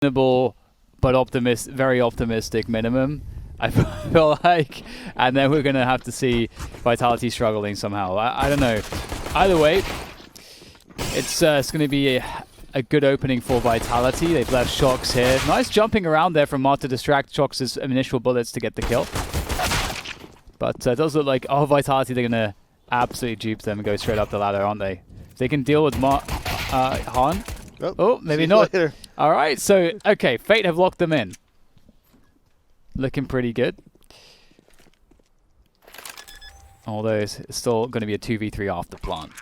But very optimistic minimum, I feel like, and then we're gonna have to see Vitality struggling somehow. I don't know. Either way, it's gonna be a good opening for Vitality. They've left Shox here. Nice jumping around there from Mart to distract Shox's initial bullets to get the kill. But it does look like Vitality, they're gonna absolutely dupe them and go straight up the ladder, aren't they? If they can deal with Han. Oh, maybe not. Later. All right, so, okay, Fate have locked them in. Looking pretty good. Although it's still going to be a 2v3 off the plant.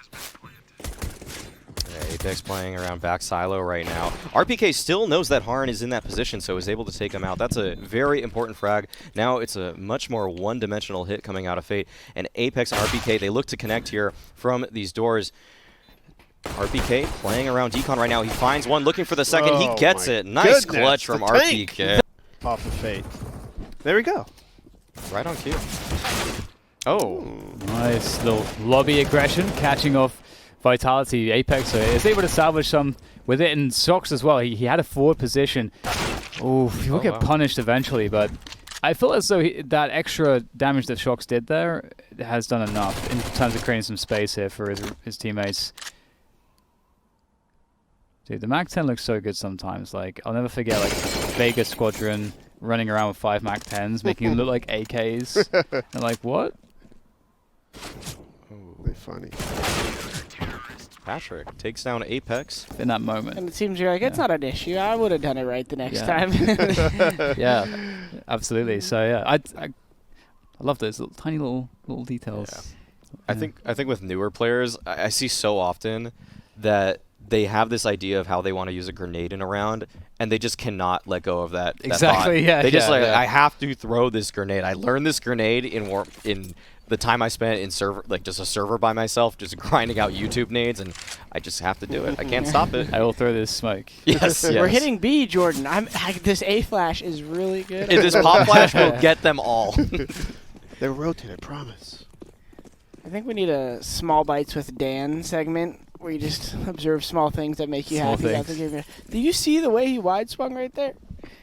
Yeah, Apex playing around back silo right now. RPK still knows that Harn is in that position, so is able to take him out. That's a very important frag. Now it's a much more one-dimensional hit coming out of Fate. And Apex and RPK, they look to connect here from these doors. RPK playing around Decon right now. He finds one, looking for the second. He gets it. Nice clutch from RPK. Off of Fate. There we go. Right on cue. Oh. Nice little lobby aggression, catching off Vitality. Apex is able to salvage some with it, and Shox as well. He had a forward position. Ooh, he will get punished eventually, but I feel as though that extra damage that Shox did there has done enough in terms of creating some space here for his teammates. Dude, the MAC-10 looks so good sometimes. Like, I'll never forget, like, Vegas Squadron running around with 5 MAC-10s, making them look like AKs. And like, what? They're funny. Patrick takes down Apex. In that moment. And it seems you're like, it's not an issue. I would have done it right the next time. Yeah, absolutely. So, yeah, I love those little, tiny little details. Yeah. I think with newer players, I see so often that they have this idea of how they want to use a grenade in a round, and they just cannot let go of that. Exactly. That they just I have to throw this grenade. I learned this grenade in the time I spent in server, like just a server by myself, just grinding out YouTube nades, and I just have to do it. I can't stop it. I will throw this smoke. Yes, yes. We're hitting B, Jordan. This A flash is really good. This pop flash will get them all. They're rotated, I promise. I think we need a small bites with Dan segment where you just observe small things that make you happy. Do you see the way he wide swung right there?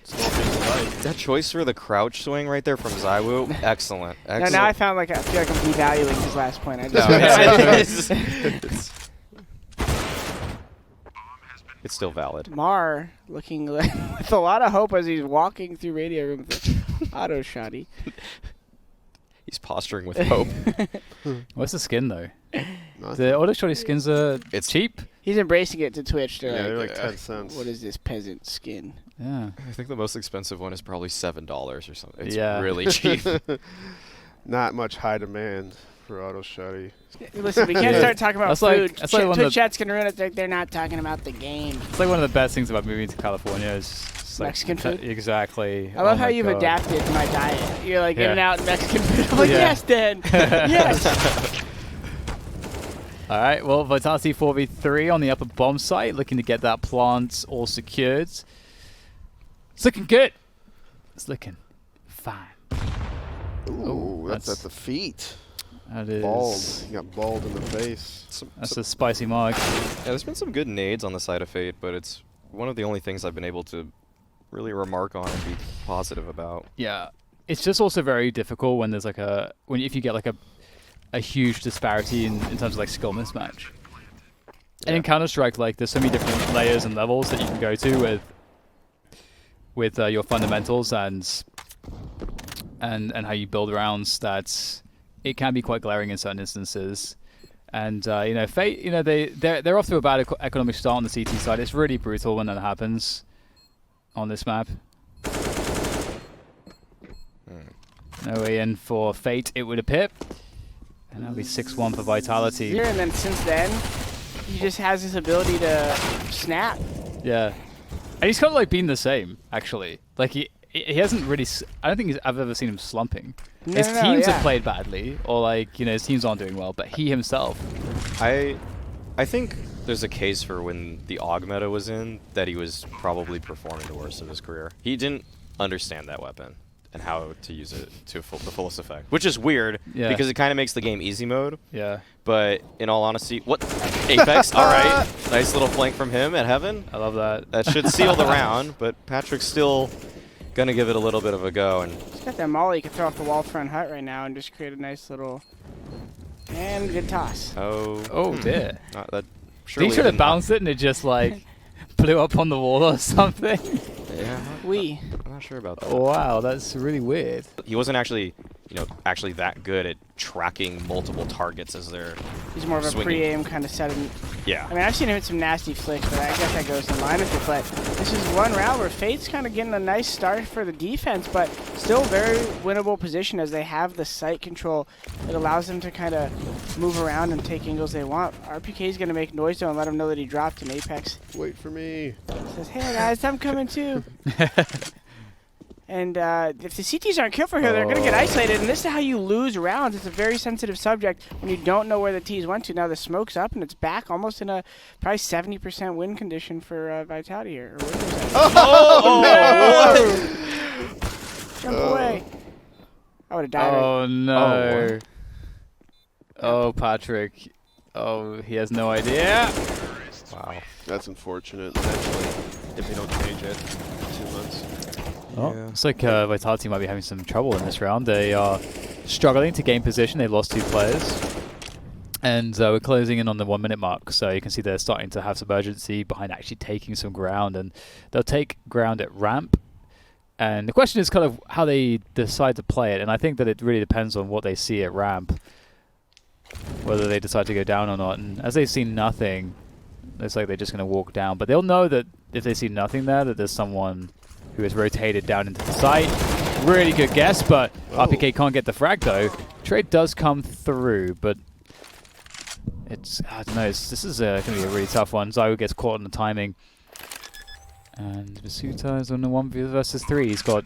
That choice for the crouch swing right there from Zywoo, excellent. Excellent. Now I feel like I'm devaluing his last point. It's still valid. Mar looking with a lot of hope as he's walking through radio room with auto shotty. He's posturing with hope. What's the skin though? The auto shotty skins are cheap. He's embracing it to Twitch. They're like 10 cents. What is this peasant skin? Yeah. I think the most expensive one is probably $7 or something. It's really cheap. Not much high demand for auto shotty. Listen, we can't start talking about food. That's like Twitch chat's gonna ruin it. They're not talking about the game. It's like one of the best things about moving to California is Mexican food? Exactly. I love how you've adapted to my diet. You're like in and out Mexican food. I'm like, yes, Dan. Yes. All right, well, Vitality 4v3 on the upper bomb site, looking to get that plant all secured. It's looking good. It's looking fine. Ooh, that's at the feet. That is. Bald. He got bald in the face. That's a spicy mark. Yeah, there's been some good nades on the side of Fate, but it's one of the only things I've been able to really remark on and be positive about. Yeah, it's just also very difficult when there's like if you get like a huge disparity in terms of like skill mismatch. And in Counter-Strike, like there's so many different layers and levels that you can go to with your fundamentals and how you build rounds that it can be quite glaring in certain instances. And Fate, they're off to a bad economic start on the CT side. It's really brutal when that happens on this map. No way in for Fate, it would appear. And that'll be 6-1 for Vitality. And then since then, he just has this ability to snap. Yeah. And he's kind of like been the same, actually. Like he hasn't really, I don't think I've ever seen him slumping. His teams have played badly, or like, his teams aren't doing well, but he himself. I think there's a case for when the AUG meta was in, that he was probably performing the worst of his career. He didn't understand that weapon. and how to use it to the fullest effect. Which is weird, Yeah. because it kind of makes the game easy mode. Yeah. But in all honesty, what? Apex? All right. Nice little flank from him at Heaven. I love that. That should seal the round, but Patrick's still going to give it a little bit of a go. And He's got that molly you can throw off the wall front hut right now and just create a nice little... And good toss. Oh, dear. That He should have bounced it and it just, like, blew up on the wall or something. Yeah, I'm not sure about that. Wow, that's really weird. He wasn't actually, actually that good at tracking multiple targets as they're He's more of a swinging. pre-aim kind of setting. Yeah. I mean, I've seen him hit some nasty flicks, but I guess that goes in line with it. But this is one round where Fate's kind of getting a nice start for the defense, but still very winnable position as they have the sight control. It allows them to kind of move around and take angles they want. RPK is going to make noise though and let him know that he dropped an Apex. Wait for me. Says, hey guys, I'm coming too. And if the CTs aren't careful here, they're going to get isolated. And this is how you lose rounds. It's a very sensitive subject when you don't know where the T's went to. Now the smoke's up and it's back almost in a probably 70% win condition for Vitality here. Or Jump away. I would have died. Oh, no. Oh, Patrick. Oh, he has no idea. Wow. That's unfortunate, actually, if they don't change it in 2 months. Oh, Yeah. looks like Vitality might be having some trouble in this round. They are struggling to gain position. They've lost 2 players. And we're closing in on the 1 minute mark. So you can see they're starting to have some urgency behind actually taking some ground. And they'll take ground at ramp. And the question is kind of how they decide to play it. And I think that it really depends on what they see at ramp, whether they decide to go down or not. And as they've seen nothing, it's like they're just going to walk down. But they'll know that if they see nothing there, that there's someone who has rotated down into the site. Really good guess, but RPK can't get the frag though. Trade does come through, but it's, I don't know, this is going to be a really tough one. Zywo gets caught on the timing. And Basuta is on the 1 versus 3. He's got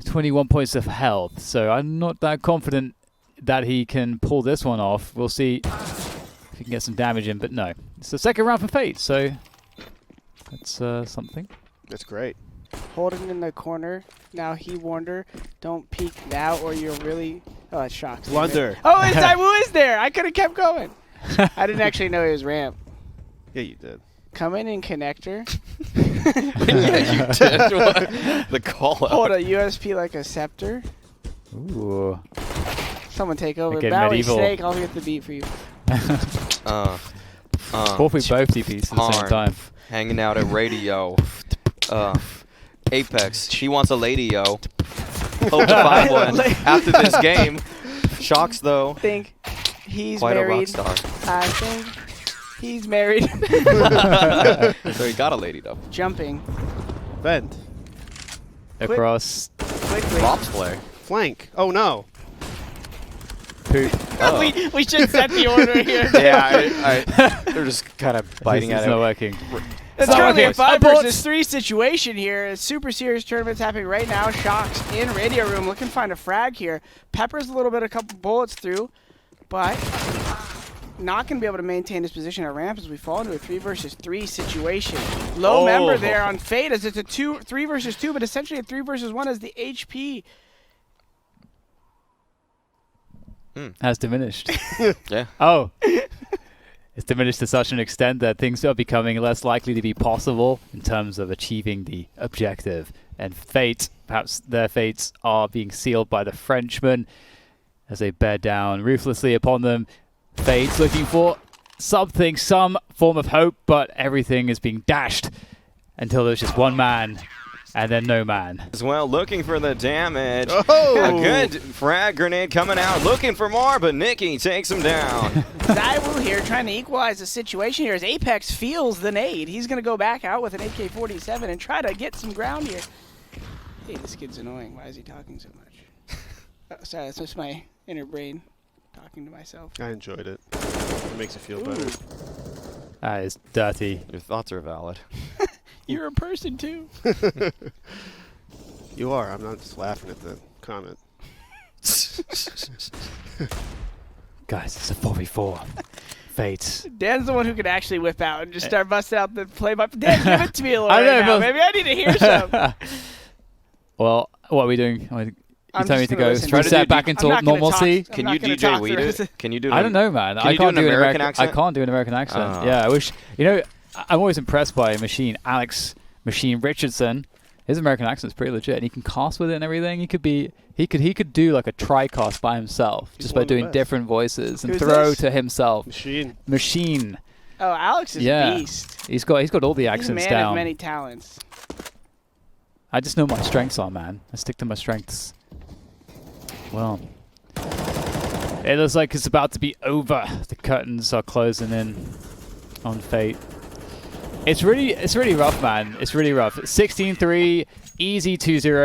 21 points of health, so I'm not that confident that he can pull this one off. We'll see if he can get some damage in, but no. It's the second round for Fate, so that's something. That's great. Holding in the corner. Now he warned her, don't peek now or you'll really... Oh, that shocks. Blunder. Oh, Zywo is there. I could have kept going. I didn't actually know he was ramp. Yeah, you did. Come in connector. Yeah, you did. The call out. Hold a USP like a scepter. Ooh. Someone take over. Again, Bowie medieval. Snake, I'll get the beat for you. What if we both DPs at the same Harn. time? Hanging out at radio. Apex. She wants a lady, yo. Hope to find one after this game. Shocks, though. I think he's Quite married. a rock star. I think he's married. So he got a lady, though. Jumping. Vent. Across. Quickly. Props play. Flank. Oh, no. Poop. Oh. we should set the order here. Yeah, they're just kind of biting This at is not it. working. It's Oh, currently okay. a 5 I bought- versus 3 situation here. A super serious tournament's happening right now. Shocks in radio room looking to find a frag here. Peppers a little bit, a couple bullets through, but not going to be able to maintain his position at ramp as we fall into a 3 versus 3 situation. Low member there on Fate as it's a 3 versus 2, but essentially a 3 versus 1 as the HP Has diminished. Yeah. Oh. It's diminished to such an extent that things are becoming less likely to be possible in terms of achieving the objective. And fate, perhaps their fates are being sealed by the Frenchmen as they bear down ruthlessly upon them. Fate's looking for something, some form of hope, but everything is being dashed until there's just one man and then no man. As well, looking for the damage. Oh! A good frag grenade coming out, looking for more, but Nikki takes him down. Zywo here trying to equalize the situation here as Apex feels the nade. He's going to go back out with an AK-47 and try to get some ground here. Hey, this kid's annoying. Why is he talking so much? Oh, sorry, that's just my inner brain talking to myself. I enjoyed it. It makes it feel better. That is dirty. Your thoughts are valid. You're a person, too. You are. I'm not just laughing at the comment. Guys, it's a 4v4. Fates. Dan's the one who could actually whip out and just start busting out the play. Dan, give it to me a little I right know, now, but- baby. I need to hear some. Well, What are we doing? You I'm tell me just to gonna go listen. Try to reset do- back I'm into not gonna normalcy. talk- I'm Can not you gonna DJ talk Weed through it? it. Can you do? I don't know, man. Can I you do can't an do American I accent? can't do an American accent. Oh. Yeah, I wish. I'm always impressed by Alex Machine Richardson. His American accent's pretty legit, and he can cast with it and everything. He could do like a tri-cast by himself He's just one by of the doing best. different voices and Who's throw this? to himself. Machine. Oh, Alex is Yeah. a beast. He's got all the He's a accents man down. of many talents. I just know my strengths are, man. I stick to my strengths. Well, it looks like it's about to be over. The curtains are closing in on Fate. It's really rough, man. It's really rough. 16-3, easy 2-0.